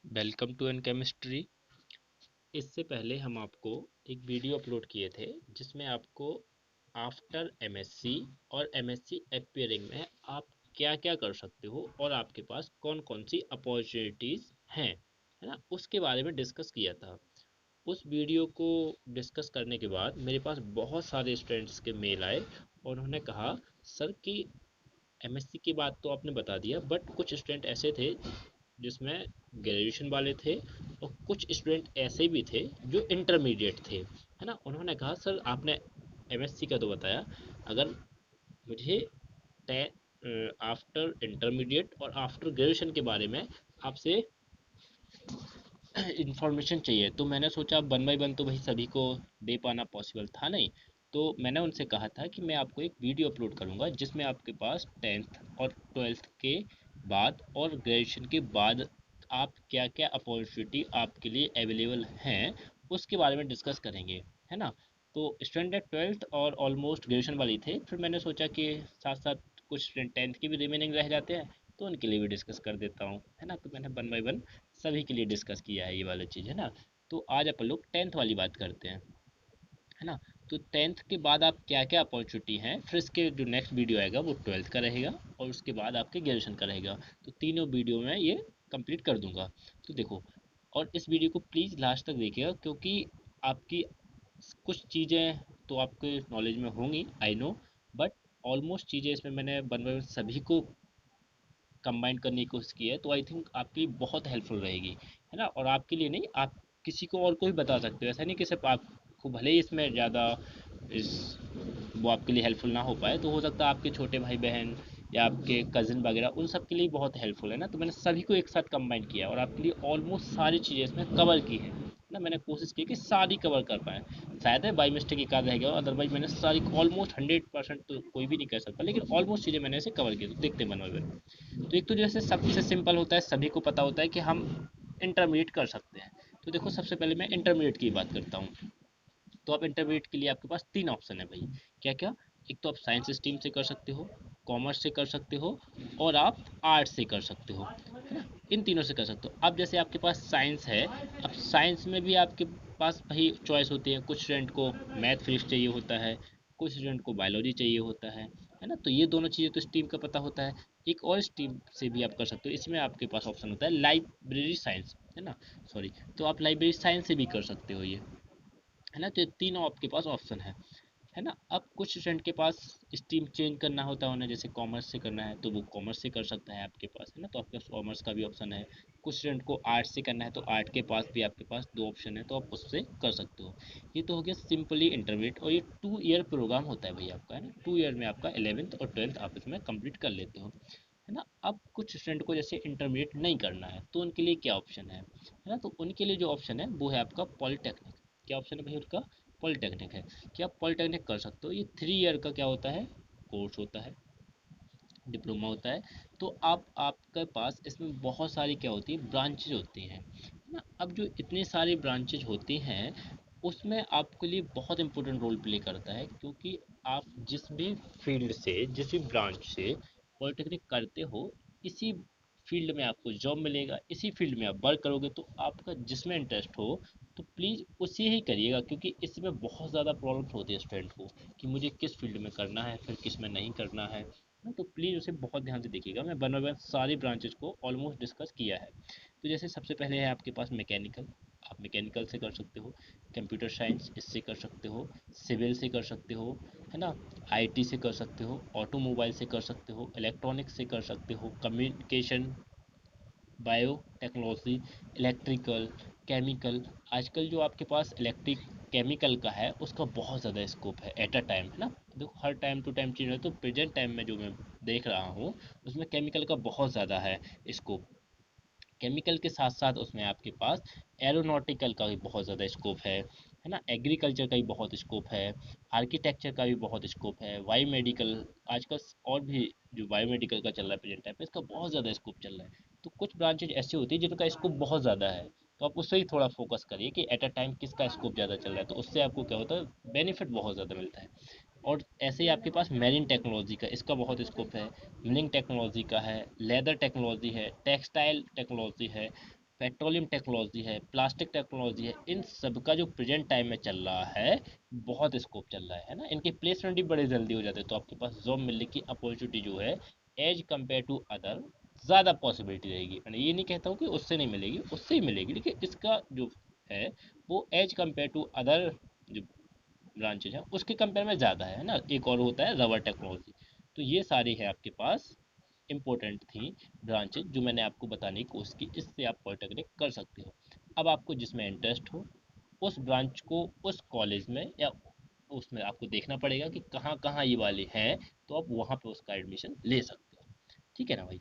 Welcome to N chemistry. इससे पहले हम आपको एक वीडियो अपलोड किए थे जिसमें आपको आफ्टर एमएससी और एमएससी एपियरिंग में आप क्या क्या कर सकते हो और आपके पास कौन कौन सी अपॉर्चुनिटीज़ हैं, है ना, उसके बारे में डिस्कस किया था। उस वीडियो को डिस्कस करने के बाद मेरे पास बहुत सारे स्टूडेंट्स के मेल आए और उन्होंने कहा सर कि एमएससी की बात तो आपने बता दिया, बट कुछ स्टूडेंट ऐसे थे जिसमें ग्रेजुएशन वाले थे और कुछ स्टूडेंट ऐसे भी थे जो इंटरमीडिएट थे, है ना। उन्होंने कहा सर आपने एमएससी का तो बताया, अगर मुझे आफ्टर इंटरमीडिएट और आफ्टर ग्रेजुएशन के बारे में आपसे इंफॉर्मेशन चाहिए। तो मैंने सोचा वन बाई वन तो भाई सभी को दे पाना पॉसिबल था नहीं, तो मैंने उनसे कहा था कि मैं आपको एक वीडियो अपलोड करूंगा जिसमें आपके पास टेंथ और ट्वेल्थ के बाद और ग्रेजुएशन के बाद आप क्या क्या अपॉर्चुनिटी आपके लिए अवेलेबल हैं उसके बारे में डिस्कस करेंगे, है ना। तो स्टूडेंट ट्वेल्थ और ऑलमोस्ट ग्रेजुएशन वाली थे, फिर मैंने सोचा कि साथ साथ कुछ स्टूडेंट टेंथ के भी रिमेनिंग रह जाते हैं तो उनके लिए भी डिस्कस कर देता हूँ, है ना। तो मैंने वन बाई वन सभी के लिए डिस्कस किया है ये वाली चीज़, है ना। तो आज अपन लोग टेंथ वाली बात करते हैं, है ना। तो टेंथ के बाद आप क्या क्या अपॉर्चुनिटी हैं, फिर इसके जो नेक्स्ट वीडियो आएगा वो ट्वेल्थ का रहेगा और उसके बाद आपके ग्रेजुएशन का रहेगा। तो तीनों वीडियो में ये कंप्लीट कर दूंगा। तो देखो, और इस वीडियो को प्लीज़ लास्ट तक देखिएगा क्योंकि आपकी कुछ चीज़ें तो आपके नॉलेज में होंगी, आई नो, बट ऑलमोस्ट चीज़ें इसमें मैंने वन बाई वन सभी को कंबाइन करने की कोशिश की है, तो आई थिंक आपके लिए बहुत हेल्पफुल रहेगी, है ना। और आपके लिए नहीं, आप किसी को और को भी बता सकते हो, ऐसा नहीं कि सिर्फ आपको, भले ही इसमें ज़्यादा इस वो आपके लिए हेल्पफुल ना हो पाए तो हो सकता है आपके छोटे भाई बहन या आपके कज़िन वगैरह उन सब के लिए बहुत हेल्पफुल है ना। तो मैंने सभी को एक साथ कंबाइन किया और आपके लिए ऑलमोस्ट सारी चीज़ें इसमें कवर की है ना। मैंने कोशिश की कि सारी कवर कर पाए, शायद है बाई मिस्टेक एक आध रह गया, अदरवाइज मैंने सारी ऑलमोस्ट 100% तो कोई भी नहीं कर सकता, लेकिन ऑलमोस्ट चीज़ें मैंने ऐसे कवर की। तो देखते हैं बनवा। तो एक तो जैसे सबसे सिंपल होता है, सभी को पता होता है कि हम इंटरमीडिएट कर सकते हैं। तो देखो सबसे पहले मैं इंटरमीडिएट की बात करता हूँ। तो आप इंटरमीडिएट के लिए आपके पास तीन ऑप्शन है भाई। क्या क्या? एक तो आप साइंस स्ट्रीम से कर सकते हो, कॉमर्स से कर सकते हो और आप आर्ट्स से कर सकते हो, है ना। इन तीनों से कर सकते हो। अब जैसे आपके पास साइंस है, अब साइंस में भी आपके पास भाई चॉइस होती है। कुछ स्टूडेंट को मैथ फिजिक्स चाहिए होता है, कुछ स्टूडेंट को बायोलॉजी चाहिए होता है ना। तो ये दोनों चीज़ें तो स्ट्रीम का पता होता है। एक और स्ट्रीम से भी आप कर सकते हो, इसमें आपके पास ऑप्शन होता है लाइब्रेरी साइंस, है ना, सॉरी। तो आप लाइब्रेरी साइंस से भी कर सकते हो ये, है ना। तो ये तीनों आपके पास ऑप्शन है ना। अब कुछ स्टूडेंट के पास स्ट्रीम चेंज करना होता है उन्हें, जैसे कॉमर्स से करना है तो वो कॉमर्स से कर सकता है आपके पास, है ना। तो आपके पास कॉमर्स का भी ऑप्शन है। कुछ स्टूडेंट को आर्ट्स से करना है तो आर्ट के पास भी आपके पास दो ऑप्शन है, तो आप उससे कर सकते हो। ये तो हो गया सिंपली इंटरमीडिएट, और ये 2 ईयर प्रोग्राम होता है भाई आपका, है ना। 2 ईयर में आपका 11th और 12th आप इसमें कंप्लीट कर लेते हो, है ना। अब कुछ स्टूडेंट को जैसे इंटरमीडिएट नहीं करना है तो उनके लिए क्या ऑप्शन है ना। तो उनके लिए जो ऑप्शन है वो है आपका पॉलिटेक्निक। क्या ऑप्शन है भाई उनका? पॉलिटेक्निक है कि आप पॉलिटेक्निक कर सकते हो। ये 3 ईयर का क्या होता है, कोर्स होता है, डिप्लोमा होता है। तो आप आपके पास इसमें बहुत सारी क्या होती है, ब्रांचेज होती हैं, है ना। अब जो इतनी सारी ब्रांचेज होती हैं उसमें आपके लिए बहुत इंपॉर्टेंट रोल प्ले करता है, क्योंकि आप जिस भी फील्ड से, जिस भी ब्रांच से पॉलिटेक्निक करते हो, इसी फील्ड में आपको जॉब मिलेगा, इसी फील्ड में आप वर्क करोगे। तो आपका जिसमें इंटरेस्ट हो तो प्लीज़ उसे ही करिएगा, क्योंकि इसमें बहुत ज़्यादा प्रॉब्लम्स होती है स्टूडेंट को कि मुझे किस फील्ड में करना है, फिर किस में नहीं करना है ना। तो प्लीज़ उसे बहुत ध्यान से देखिएगा। मैं वन बाय वन सारी ब्रांचेज को ऑलमोस्ट डिस्कस किया है। तो जैसे सबसे पहले है आपके पास मैकेनिकल, आप मैकेनिकल से कर सकते हो। कंप्यूटर साइंस इससे कर सकते हो, सिविल से कर सकते हो, है ना। आईटी से कर सकते हो, ऑटोमोबाइल से कर सकते हो, इलेक्ट्रॉनिक्स से कर सकते हो, communication, bio technology, electrical, chemical. आजकल जो आपके पास इलेक्ट्रिक केमिकल का है उसका बहुत ज़्यादा स्कोप है एट अ टाइम, है ना। देखो हर टाइम टू टाइम चेंज है, तो प्रेजेंट टाइम में जो मैं देख रहा हूँ उसमें केमिकल का बहुत ज़्यादा है स्कोप। केमिकल के साथ साथ उसमें आपके पास एरोनॉटिकल का भी बहुत ज़्यादा स्कोप है ना। एग्रीकल्चर का भी बहुत स्कोप है, आर्किटेक्चर का भी बहुत स्कोप है, बायो मेडिकल आजकल, और भी जो बायो मेडिकल का चल रहा है प्रेजेंट टाइम पे इसका बहुत ज़्यादा स्कोप चल रहा है। तो कुछ ब्रांचेज ऐसी होती है जिनका स्कोप बहुत ज़्यादा है, तो आप उससे ही थोड़ा फोकस करिए कि एट अ टाइम किसका स्कोप ज़्यादा चल रहा है, तो उससे आपको क्या होता है, बेनिफिट बहुत ज़्यादा मिलता है। और ऐसे ही आपके पास मेरीन टेक्नोलॉजी का, इसका बहुत स्कोप है। मिलिंग टेक्नोलॉजी का है, लेदर टेक्नोलॉजी है, टेक्सटाइल टेक्नोलॉजी है, पेट्रोलियम टेक्नोलॉजी है, प्लास्टिक टेक्नोलॉजी है, इन सब का जो प्रेजेंट टाइम में चल रहा है बहुत स्कोप चल रहा है ना। इनके प्लेसमेंट भी बड़े जल्दी हो जाते हैं, तो आपके पास जॉब मिलने की अपॉर्चुनिटी जो है एज कम्पेयर टू अदर ज़्यादा पॉसिबिलिटी रहेगी। मैं ये नहीं कहता हूँ कि उससे नहीं मिलेगी, उससे ही मिलेगी, लेकिन इसका जो है वो एज कम्पेयर टू अदर जो ब्रांचेज हैं उसके कंपेयर में ज़्यादा है ना। एक और होता है रबर टेक्नोलॉजी। तो ये सारी है आपके पास इम्पोर्टेंट थी ब्रांचेज जो मैंने आपको बताने की कोशिश की, इससे आप पॉलिटेक्निक कर सकते हो। अब आपको जिसमें इंटरेस्ट हो उस ब्रांच को उस कॉलेज में या उसमें आपको देखना पड़ेगा कि कहाँ कहाँ ये वाले हैं, तो आप वहाँ पे उसका एडमिशन ले सकते हो। ठीक है ना भाई।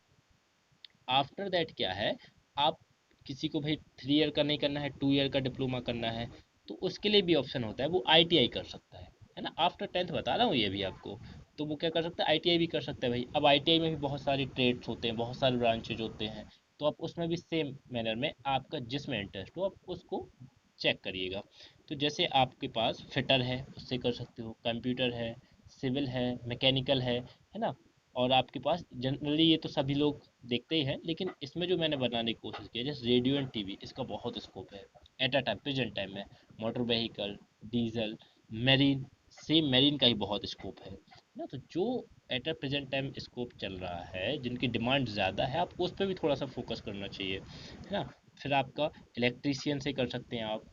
आफ्टर दैट क्या है, आप किसी को भाई 3 ईयर का नहीं करना है, 2 ईयर का डिप्लोमा करना है, तो उसके लिए भी ऑप्शन होता है, वो आईटीआई कर सकता है ना। आफ्टर 10th बता रहा हूँ ये भी आपको। तो वो क्या कर सकता है, आईटीआई भी कर सकता है भाई। अब आईटीआई में भी बहुत सारे ट्रेड्स होते हैं, बहुत सारे ब्रांचेज होते हैं, तो आप उसमें भी सेम मैनर में आपका जिसमें इंटरेस्ट हो आप उसको चेक करिएगा। तो जैसे आपके पास फिटर है उससे कर सकते हो, कंप्यूटर है, सिविल है, मैकेनिकल है ना। और आपके पास जनरली ये तो सभी लोग देखते ही हैं, लेकिन इसमें जो मैंने बनाने की कोशिश की है जैसे रेडियो एंड टीवी, इसका बहुत स्कोप है at a time present time में। Motor vehicle, diesel, marine, same marine का ही बहुत स्कोप है ना। तो जो at a present time scope चल रहा है, जिनकी डिमांड ज़्यादा है, आपको उस पर भी थोड़ा सा फोकस करना चाहिए, है ना। फिर आपका इलेक्ट्रीशियन से कर सकते हैं आप,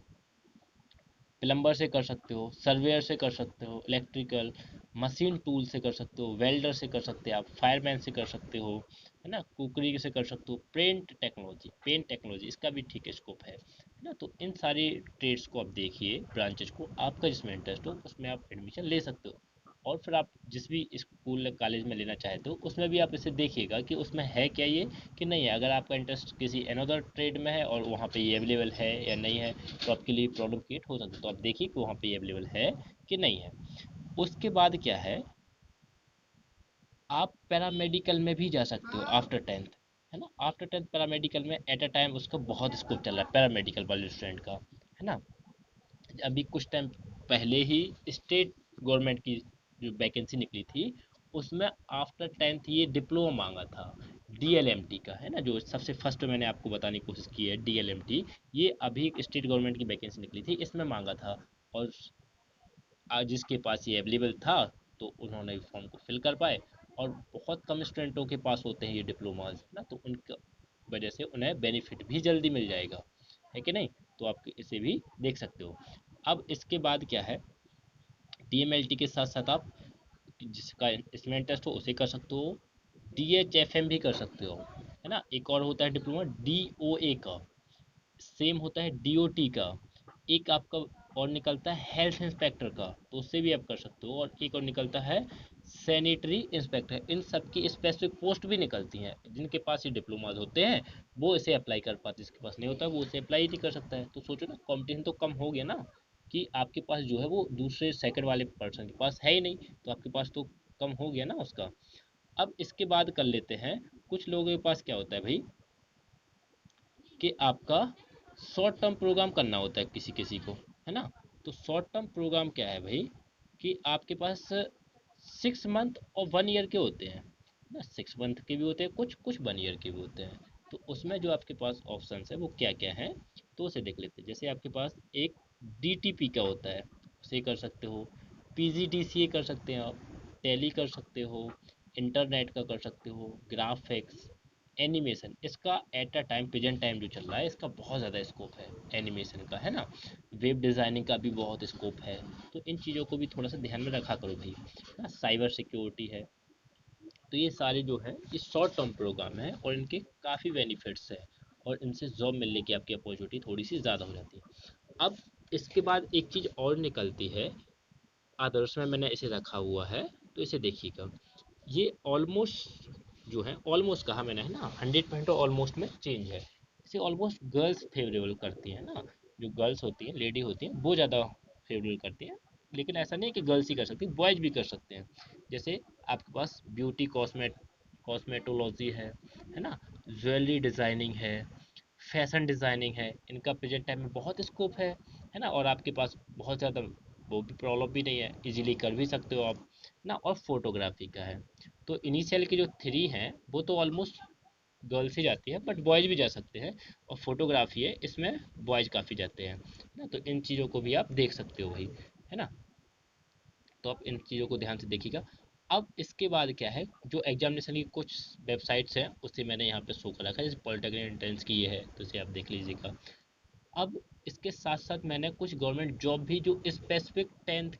प्लम्बर से कर सकते हो, सर्वेयर से कर सकते हो, इलेक्ट्रिकल मशीन टूल से कर सकते हो, वेल्डर से कर सकते हो आप, फायरमैन से कर सकते हो, है ना, कुकरी से कर सकते हो, पेंट टेक्नोलॉजी इसका भी ठीक स्कोप है ना। तो इन सारी ट्रेड्स को आप देखिए, ब्रांचेज को, आपका जिसमें इंटरेस्ट हो उसमें आप एडमिशन ले सकते हो। और फिर आप जिस भी स्कूल कॉलेज में लेना चाहते हो उसमें भी आप इसे देखिएगा कि उसमें है क्या ये कि नहीं है। अगर आपका इंटरेस्ट किसी अनदर ट्रेड में है और वहाँ पे ये अवेलेबल है या नहीं है, तो आपके लिए प्रॉब्लम क्रिएट हो सकती है। तो आप देखिए कि वहाँ पे ये अवेलेबल है कि नहीं है। उसके बाद क्या है, आप पैरामेडिकल में भी जा सकते हो आफ्टर 10th, है ना। आफ्टर 10th पैरामेडिकल में एट अ टाइम उसका बहुत स्कोप चल रहा है पैरामेडिकल वाले स्टूडेंट का, है ना। अभी कुछ टाइम पहले ही स्टेट गवर्नमेंट की जो वैकेंसी निकली थी उसमें आफ्टर 10th ये डिप्लोमा मांगा था डीएलएमटी का, है ना, जो सबसे फर्स्ट मैंने आपको बताने की कोशिश की है डीएलएमटी। ये अभी स्टेट गवर्नमेंट की वैकेंसी निकली थी, इसमें मांगा था। और आज जिसके पास ये अवेलेबल था तो उन्होंने फॉर्म को फिल कर पाए। और बहुत कम स्टूडेंटों के पास होते हैं ये डिप्लोमाज ना, तो उनका वजह से उन्हें बेनिफिट भी जल्दी मिल जाएगा, है कि नहीं। तो आप इसे भी देख सकते हो। अब इसके बाद क्या है, डीएमएलटी के साथ साथ आप जिसका इसमें इंटरेस्ट हो उसे कर सकते हो, डीएचएफएम भी कर सकते हो, है ना। एक और होता है डिप्लोमा डीओए का, सेम होता है डीओटी का। एक आपका और निकलता है हेल्थ इंस्पेक्टर का, तो उससे भी आप कर सकते हो। और एक और निकलता है सैनिटरी इंस्पेक्टर। इन सब की स्पेसिफिक पोस्ट भी निकलती हैं। जिनके पास ये डिप्लोमाज होते हैं वो इसे अप्लाई कर पाते, जिसके पास नहीं होता वो इसे अप्लाई ही नहीं कर सकता है। तो सोचो ना, कंपटीशन तो कम हो गया ना, कि आपके पास जो है वो दूसरे सेकंड वाले पर्सन के पास है ही नहीं, तो आपके पास तो कम हो गया ना उसका। अब इसके बाद कर लेते हैं, कुछ लोगों के पास क्या होता है भाई कि आपका शॉर्ट टर्म प्रोग्राम करना होता है किसी किसी को, है ना। तो शॉर्ट टर्म प्रोग्राम क्या है भाई कि आपके पास 6 मंथ और 1 ईयर के होते हैं ना। 6 मंथ के भी होते हैं कुछ, कुछ 1 ईयर के भी होते हैं। तो उसमें जो आपके पास ऑप्शंस है वो क्या क्या है, तो उसे देख लेते हैं। जैसे आपके पास एक डीटीपी का होता है, उसे कर सकते हो। पीजीडीसीए कर सकते हैं आप, टैली कर सकते हो, इंटरनेट का कर सकते हो, ग्राफिक्स, एनिमेशन। इसका eight a time present time जो चल रहा है इसका बहुत ज़्यादा स्कोप है एनिमेशन का, है ना। वेब डिज़ाइनिंग का भी बहुत स्कोप है। तो इन चीज़ों को भी थोड़ा सा ध्यान में रखा करो भाई, ना। साइबर सिक्योरिटी है। तो ये सारे जो है ये शॉर्ट टर्म प्रोग्राम है और इनके काफ़ी बेनिफिट्स है, और इनसे जॉब मिलने की आपकी अपॉर्चुनिटी थोड़ी सी ज़्यादा हो जाती है। अब इसके बाद एक चीज़ और निकलती है, आदर्श में मैंने इसे रखा हुआ है, तो इसे देखिएगा। ये ऑलमोस्ट जो है, ऑलमोस्ट कहा मैंने, है ना, 100% ऑलमोस्ट में चेंज है। इसे ऑलमोस्ट गर्ल्स फेवरेबल करती हैं ना। जो गर्ल्स होती हैं, लेडी होती हैं, वो ज़्यादा फेवरेबल करती हैं। लेकिन ऐसा नहीं है कि गर्ल्स ही कर सकती, बॉयज़ भी कर सकते हैं। जैसे आपके पास ब्यूटी कॉस्मेटोलॉजी है ना, ज्वेलरी डिज़ाइनिंग है, फैशन डिज़ाइनिंग है। इनका प्रेजेंट टाइम में बहुत स्कोप है ना। और आपके पास बहुत ज़्यादा वो भी प्रॉब्लम भी नहीं है, इजीली कर भी सकते हो आप ना। और फोटोग्राफी का है। तो इनिशियल के जो 3 हैं वो तो ऑलमोस्ट गर्ल्स ही जाती है, बट बॉयज़ भी जा सकते हैं। और फोटोग्राफी है, इसमें बॉयज़ काफ़ी जाते हैं, है ना। तो इन चीज़ों को भी आप देख सकते हो भाई, है ना। तो आप इन चीज़ों को ध्यान से देखिएगा। अब इसके बाद क्या है, जो एग्जामिनेशन की कुछ वेबसाइट्स हैं उसे मैंने यहाँ पे शो कर रखा है, जैसे पॉलिटेक्निक एंट्रेंस की ये है, तो इसे आप देख लीजिएगा। अब इसके साथ साथ मैंने कुछ गवर्नमेंट जॉब भी जो स्पेसिफिक टेंथ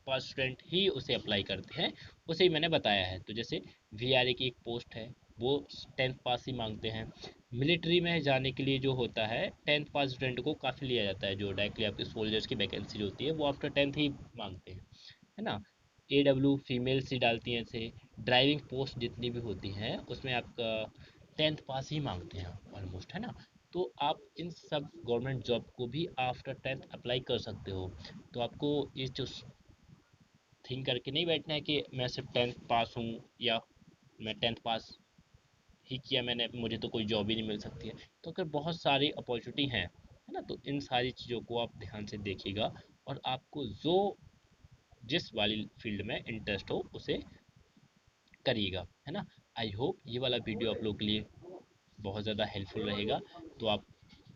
पास स्टूडेंट ही उसे अप्लाई करते हैं, उसे ही मैंने बताया है। तो जैसे वीआरए की एक पोस्ट है, वो टेंथ पास ही मांगते हैं। मिलिट्री में जाने के लिए जो होता है, टेंथ पास स्टूडेंट को काफ़ी लिया जाता है, जो डायरेक्टली आपके सोल्जर्स की वैकेंसी जो होती है वो आफ्टर टेंथ ही मांगते हैं, है ना। AW फीमेल्स ही डालती हैं इसे। ड्राइविंग पोस्ट जितनी भी होती हैं उसमें आपका टेंथ पास ही मांगते हैं ऑलमोस्ट, है ना। तो आप इन सब गवर्नमेंट जॉब को भी आफ्टर टेंथ अप्लाई कर सकते हो। तो आपको इस जो थिंक करके नहीं बैठना है कि मैं सिर्फ टेंथ पास हूँ, या मैं टेंथ पास ही किया मैंने, मुझे तो कोई जॉब ही नहीं मिल सकती है। तो अगर बहुत सारी अपॉर्चुनिटी हैं, है ना, तो इन सारी चीज़ों को आप ध्यान से देखिएगा, और आपको जो जिस वाली फील्ड में इंटरेस्ट हो उसे करिएगा, है ना। आई होप ये वाला वीडियो आप लोग के लिए बहुत ज़्यादा हेल्पफुल रहेगा। तो आप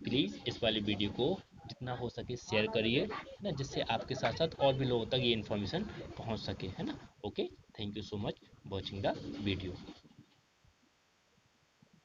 प्लीज़ इस वाली वीडियो को जितना हो सके शेयर करिए, है ना, जिससे आपके साथ साथ और भी लोगों तक ये इन्फॉर्मेशन पहुंच सके, है ना। Okay, thank you so much watching the video.